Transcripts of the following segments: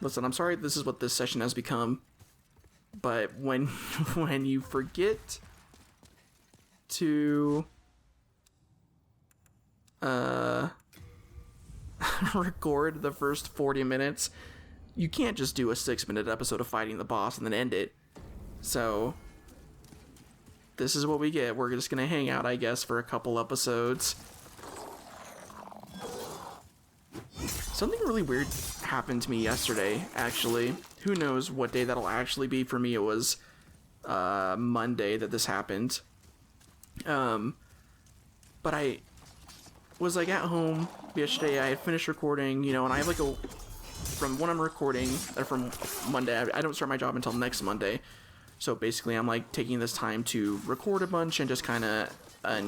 Listen, I'm sorry this is what this session has become, but when when you forget to record the first 40 minutes, you can't just do a 6-minute episode of fighting the boss and then end it. So this is what we get. We're just gonna hang out, I guess, for a couple episodes. Something really weird happened to me yesterday, actually. Who knows what day that'll actually be. For me, it was Monday that this happened. But I was like at home yesterday. I had finished recording, you know, and I have like from when I'm recording, or from Monday, I don't start my job until next Monday. So basically, I'm like taking this time to record a bunch and just kind of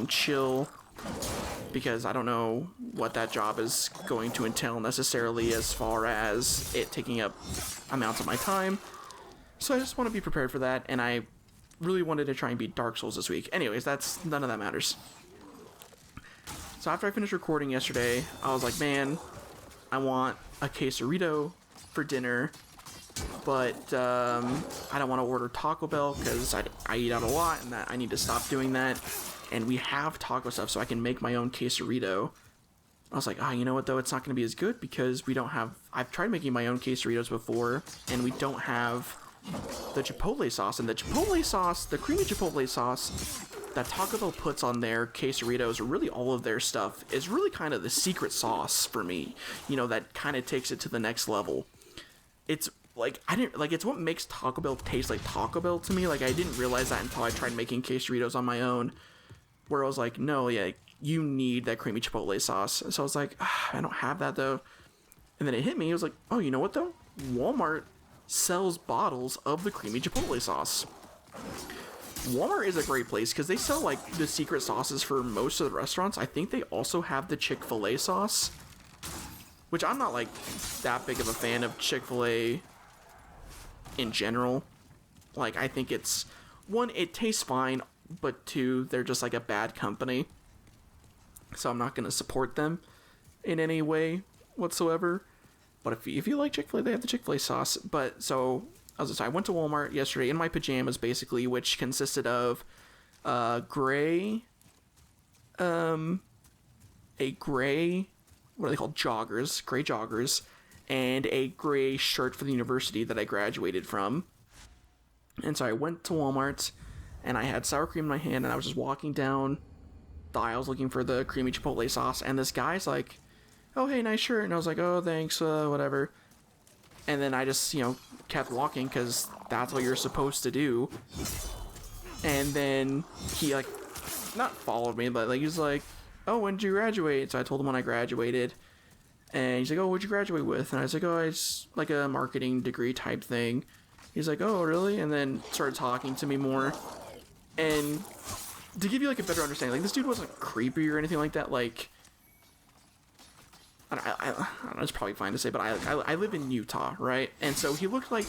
chill, because I don't know what that job is going to entail necessarily as far as it taking up amounts of my time. So I just want to be prepared for that, and I really wanted to try and beat Dark Souls this week. Anyways, none of that matters. So after I finished recording yesterday, I was like, man, I want a quesarito for dinner, but I don't want to order Taco Bell because I eat out a lot, and that I need to stop doing that. And we have taco stuff, so I can make my own quesarito. I was like, you know what, though? It's not going to be as good because we don't have... I've tried making my own quesaritos before, and we don't have the chipotle sauce. And the chipotle sauce, the creamy chipotle sauce that Taco Bell puts on their quesaritos, or really all of their stuff, is really kind of the secret sauce for me. You know, that kind of takes it to the next level. It's... like, it's what makes Taco Bell taste like Taco Bell to me. Like, I didn't realize that until I tried making quesaritos on my own, where I was like, no, yeah, you need that creamy chipotle sauce. So I was like, I don't have that, though. And then it hit me. It was like, oh, you know what, though? Walmart sells bottles of the creamy chipotle sauce. Walmart is a great place because they sell, like, the secret sauces for most of the restaurants. I think they also have the Chick-fil-A sauce, which I'm not, like, that big of a fan of Chick-fil-A in general. Like, I think it's... one, it tastes fine, but two, they're just like a bad company, so I'm not going to support them in any way whatsoever. But if you like Chick-fil-A, they have the Chick-fil-A sauce. But so I went to Walmart yesterday in my pajamas, basically, which consisted of a gray what are they called, joggers, gray joggers, and a gray shirt for the university that I graduated from. And so I went to Walmart, and I had sour cream in my hand, and I was just walking down the aisles looking for the creamy chipotle sauce, and this guy's like, oh, hey, nice shirt. And I was like, oh, thanks, whatever. And then I just, kept walking, because that's what you're supposed to do. And then he, like, not followed me, but, like, he's like, oh, when did you graduate? So I told him when I graduated. And he's like, oh, what'd you graduate with? And I was like, oh, it's like a marketing degree type thing. He's like, oh, really? And then started talking to me more. And to give you, like, a better understanding, like, this dude wasn't creepy or anything like that. Like, I don't know, it's probably fine to say, but I live in Utah, right? And so he looked like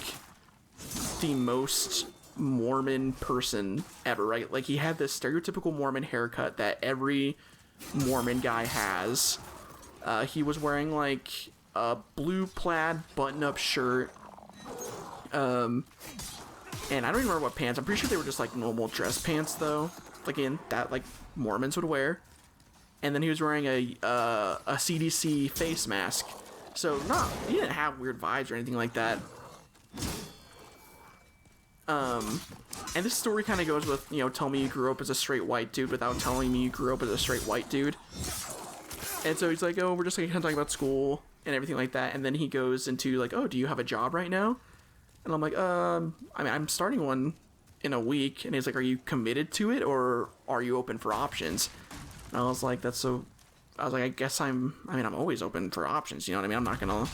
the most Mormon person ever, right? Like, he had this stereotypical Mormon haircut that every Mormon guy has. He was wearing, like, a blue plaid button-up shirt. And I don't even remember what pants. I'm pretty sure they were just, like, normal dress pants, though. Like, that, like, Mormons would wear. And then he was wearing a CDC face mask. So, he didn't have weird vibes or anything like that. And this story kind of goes with, tell me you grew up as a straight white dude without telling me you grew up as a straight white dude. And so he's like, oh, we're just like, kind of talking about school and everything like that. And then he goes into, like, oh, do you have a job right now? And I'm like, I'm starting one in a week. And he's like, are you committed to it, or are you open for options? And I was like, I guess I'm always open for options, you know what I mean? I'm not gonna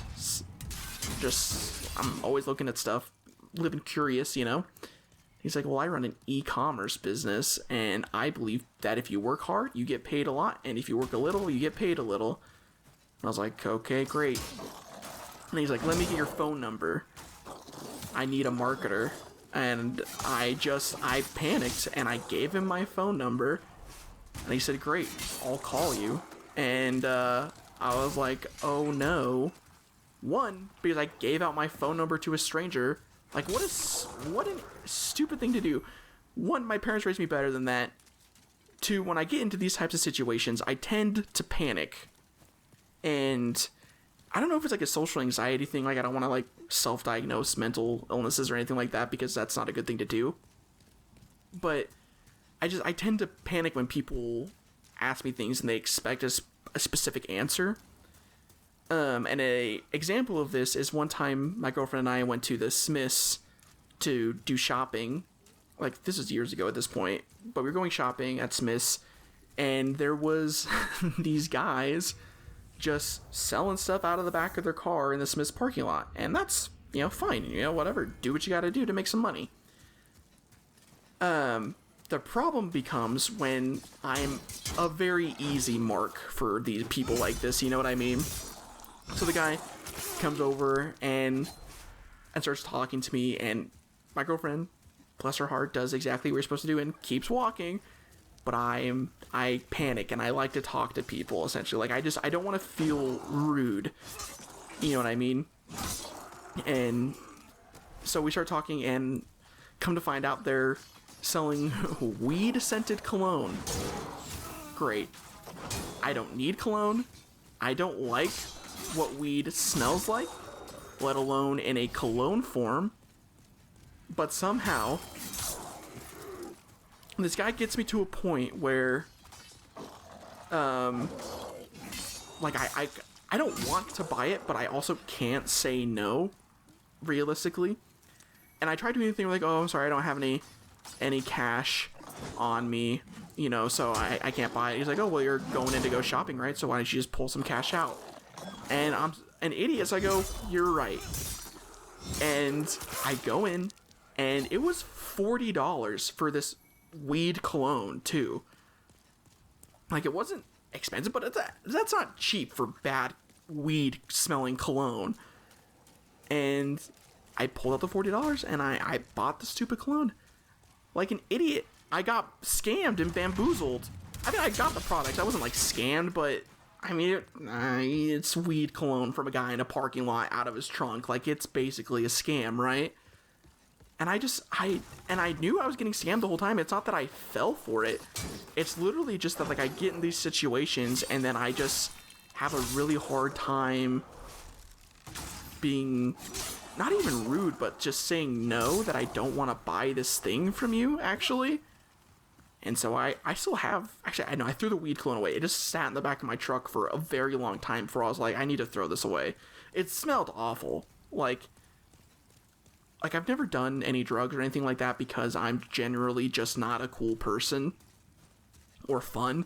I'm always looking at stuff, living curious, He's like, well, I run an e-commerce business, and I believe that if you work hard, you get paid a lot, and if you work a little, you get paid a little. And I was like, okay, great. And he's like, let me get your phone number. I need a marketer. And I panicked, and I gave him my phone number, and he said, great, I'll call you. And I was like, oh no, One, because I gave out my phone number to a stranger. Like, what a stupid thing to do. One, my parents raised me better than that. Two, when I get into these types of situations, I tend to panic. And I don't know if it's like a social anxiety thing. Like, I don't want to like self-diagnose mental illnesses or anything like that, because that's not a good thing to do. But I tend to panic when people ask me things and they expect a specific answer. And a example of this is one time my girlfriend and I went to the Smiths to do shopping. Like, this is years ago at this point, but we were going shopping at Smith's, and there was these guys just selling stuff out of the back of their car in the Smith's parking lot. And that's, fine, whatever, do what you gotta do to make some money. The problem becomes when I'm a very easy mark for these people like this, you know what I mean? So the guy comes over and starts talking to me, and my girlfriend, bless her heart, does exactly what you're supposed to do and keeps walking. But I panic and I like to talk to people, essentially. Like, I don't want to feel rude. You know what I mean? And so we start talking, and come to find out they're selling weed-scented cologne. Great. I don't need cologne. I don't like what weed smells like, let alone in a cologne form. But somehow, this guy gets me to a point where, like, I don't want to buy it, but I also can't say no, realistically. And I try to do anything like, oh, I'm sorry, I don't have any cash on me, so I can't buy it. He's like, oh, well, you're going in to go shopping, right? So why don't you just pull some cash out? And I'm an idiot, so I go, you're right. And I go in, and it was $40 for this weed cologne, too. Like, it wasn't expensive, but that's not cheap for bad weed-smelling cologne. And I pulled out the $40, and I bought the stupid cologne. Like an idiot. I got scammed and bamboozled. I mean, I got the product. I wasn't, like, scammed, but I mean, it's weed cologne from a guy in a parking lot out of his trunk. Like, it's basically a scam, right? And I knew I was getting scammed the whole time. It's not that I fell for it. It's literally just that, like, I get in these situations and then I just have a really hard time being not even rude, but just saying no, that I don't want to buy this thing from you, actually. And so I still have, actually, I know I threw the weed cologne away. It just sat in the back of my truck for a very long time before I was like, I need to throw this away. It smelled awful. Like I've never done any drugs or anything like that because I'm generally just not a cool person or fun.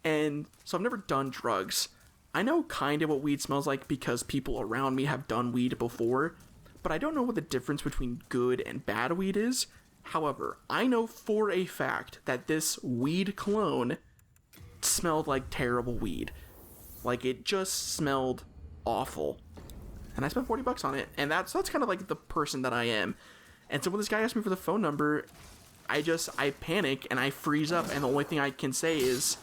And so I've never done drugs. I know kind of what weed smells like because people around me have done weed before, but I don't know what the difference between good and bad weed is. However, I know for a fact that this weed cologne smelled like terrible weed. Like, it just smelled awful. And I spent $40 on it, and that's kind of like the person that I am. And so when this guy asked me for the phone number, I panic and I freeze up, and the only thing I can say is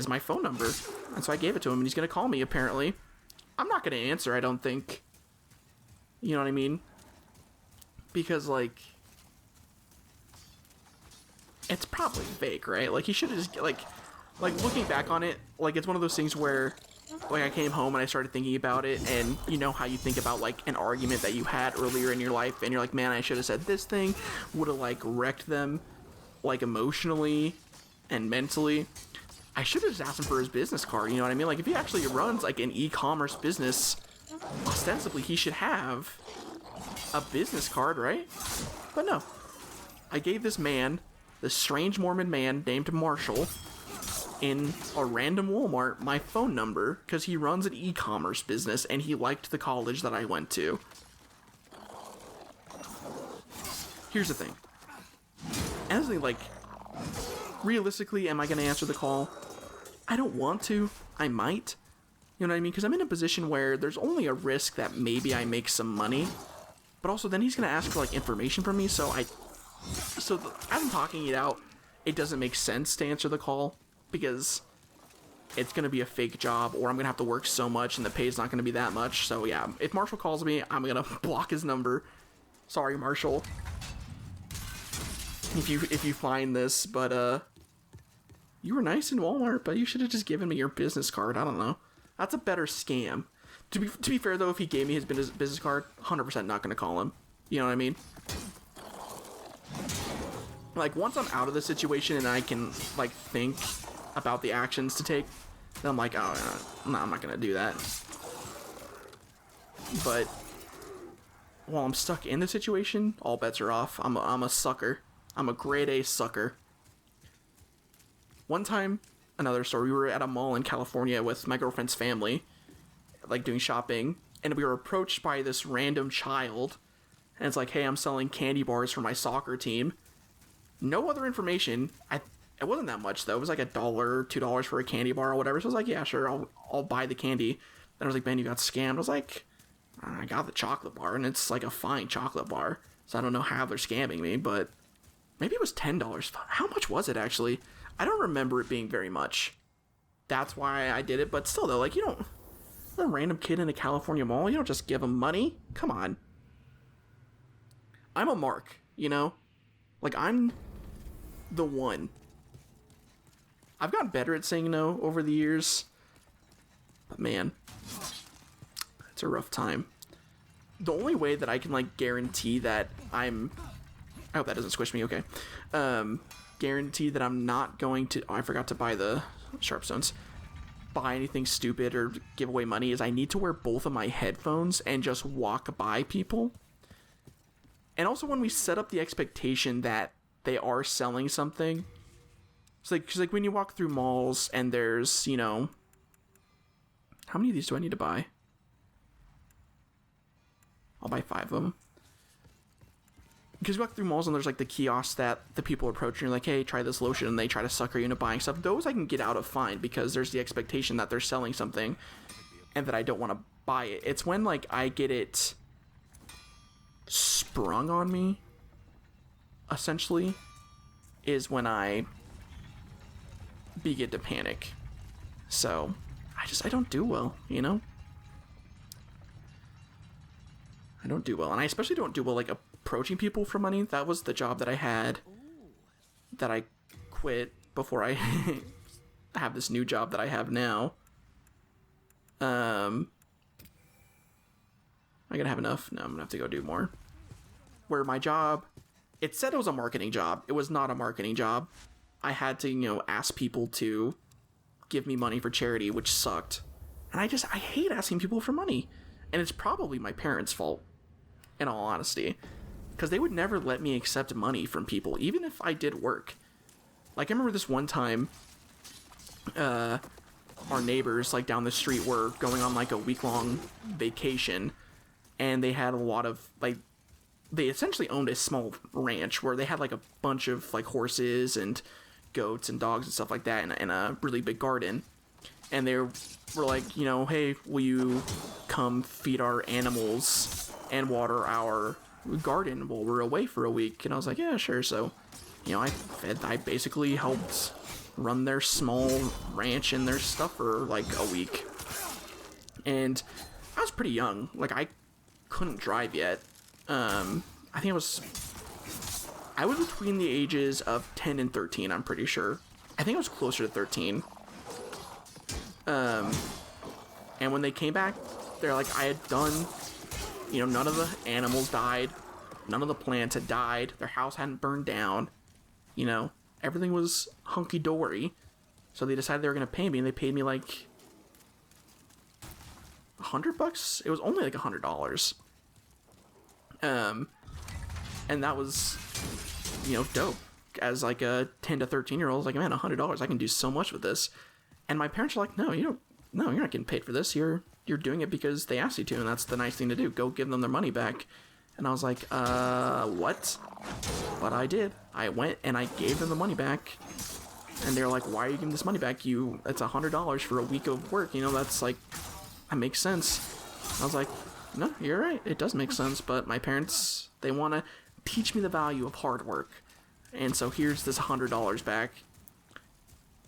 my phone number. And so I gave it to him, and he's gonna call me, apparently. I'm not gonna answer, I don't think. You know what I mean? Because, like, it's probably fake, right? Like, he should have just, like, looking back on it, like, it's one of those things where, like, I came home and I started thinking about it, and you know how you think about, like, an argument that you had earlier in your life, and you're like, man, I should have said this thing, would have, like, wrecked them, like, emotionally and mentally. I should have just asked him for his business card, you know what I mean? Like, if he actually runs, like, an e-commerce business, ostensibly he should have a business card, right? But no. I gave this man, this strange Mormon man named Marshall, in a random Walmart, my phone number, because he runs an e-commerce business, and he liked the college that I went to. Here's the thing. As they, like, realistically, am I going to answer the call? I don't want to. I might. You know what I mean? Because I'm in a position where there's only a risk that maybe I make some money, but also then he's going to ask for, like, information from me, so as I'm talking it out, it doesn't make sense to answer the call, because it's going to be a fake job, or I'm going to have to work so much and the pay's not going to be that much. So yeah, if Marshall calls me, I'm going to block his number. Sorry, Marshall. If you find this, but you were nice in Walmart, but you should have just given me your business card. I don't know. That's a better scam. To be fair though, if he gave me his business card, 100% not going to call him. You know what I mean? Like, once I'm out of the situation and I can, like, think about the actions to take, then I'm like, oh, no, I'm not gonna do that. But while I'm stuck in the situation, all bets are off. I'm a sucker. I'm a grade A sucker. One time, another story, we were at a mall in California with my girlfriend's family, like, doing shopping, and we were approached by this random child, and it's like, hey, I'm selling candy bars for my soccer team. No other information. It wasn't that much though. It was like $1, $2 for a candy bar or whatever. So I was like, yeah, sure, I'll buy the candy. Then I was like, man, you got scammed. I was like, I got the chocolate bar, and it's like a fine chocolate bar. So I don't know how they're scamming me, but maybe it was $10. How much was it actually? I don't remember it being very much. That's why I did it. But still though, like, you don't, a random kid in a California mall, you don't just give him money. Come on. I'm a mark, you know? Like, I'm the one. I've gotten better at saying no over the years, but man, it's a rough time. The only way that I can, like, guarantee that I hope that doesn't squish me, okay. Guarantee that I'm not going to, I forgot to buy the Sharpstones, buy anything stupid or give away money, is I need to wear both of my headphones and just walk by people. And also when we set up the expectation that they are selling something, it's like, cause like when you walk through malls and there's, you know, how many of these do I need to buy? I'll buy 5 of them. Because you walk through malls and there's like the kiosks that the people approach and you're like, hey, try this lotion, and they try to sucker you into buying stuff. Those I can get out of fine because there's the expectation that they're selling something and that I don't want to buy it. It's when like I get it sprung on me, essentially, is when I begin to panic. So I don't do well, you know? I don't do well, and I especially don't do well like approaching people for money. That was the job that I had that I quit before I have this new job that I have now. Am I gonna have enough? No, I'm gonna have to go do more. Where my job, it said it was a marketing job. It was not a marketing job. I had to, you know, ask people to give me money for charity, which sucked. And I hate asking people for money. And it's probably my parents' fault, in all honesty. Because they would never let me accept money from people, even if I did work. Like, I remember this one time, our neighbors, like, down the street were going on, like, a week-long vacation. And they had a lot of, like, they essentially owned a small ranch where they had, like, a bunch of, like, horses and goats and dogs and stuff like that in a really big garden. And they were like, you know, hey, will you come feed our animals and water our garden while we're away for a week? And I was like, yeah, sure. So, you know, I basically helped run their small ranch and their stuff for like a week. And I was pretty young. Like, I couldn't drive yet. I think I was between the ages of 10 and 13, I'm pretty sure. I think I was closer to 13. And when they came back, they're like, I had done, you know, none of the animals died. None of the plants had died. Their house hadn't burned down. You know, everything was hunky-dory. So they decided they were going to pay me, and they paid me like $100? It was only like $100. And that was, you know, dope. As like a 10 to 13 year old, I was like, man, $100, I can do so much with this. And my parents were like, no, you're not getting paid for this. You're doing it because they asked you to, and that's the nice thing to do. Go give them their money back. And I was like, what? But I did. I went and I gave them the money back. And they're like, why are you giving this money back? It's $100 for a week of work. You know, that's like, that makes sense. I was like, no, you're right. It does make sense. But my parents, they want to teach me the value of hard work. And so here's this $100 back.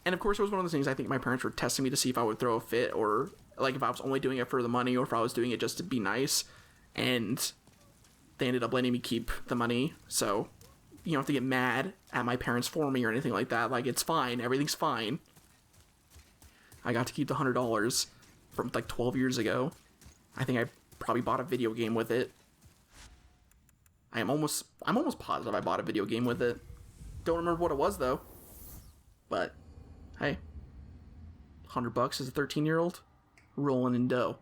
And of course, it was one of those things. I think my parents were testing me to see if I would throw a fit, or like if I was only doing it for the money, or if I was doing it just to be nice. And they ended up letting me keep the money, so you don't have to get mad at my parents for me or anything like that. Like, it's fine. Everything's fine. I got to keep the $100 from like 12 years ago. I think I probably bought a video game with it. I'm almost positive I bought a video game with it. Don't remember what it was though. But hey, $100 as a 13-year-old, rolling in dough.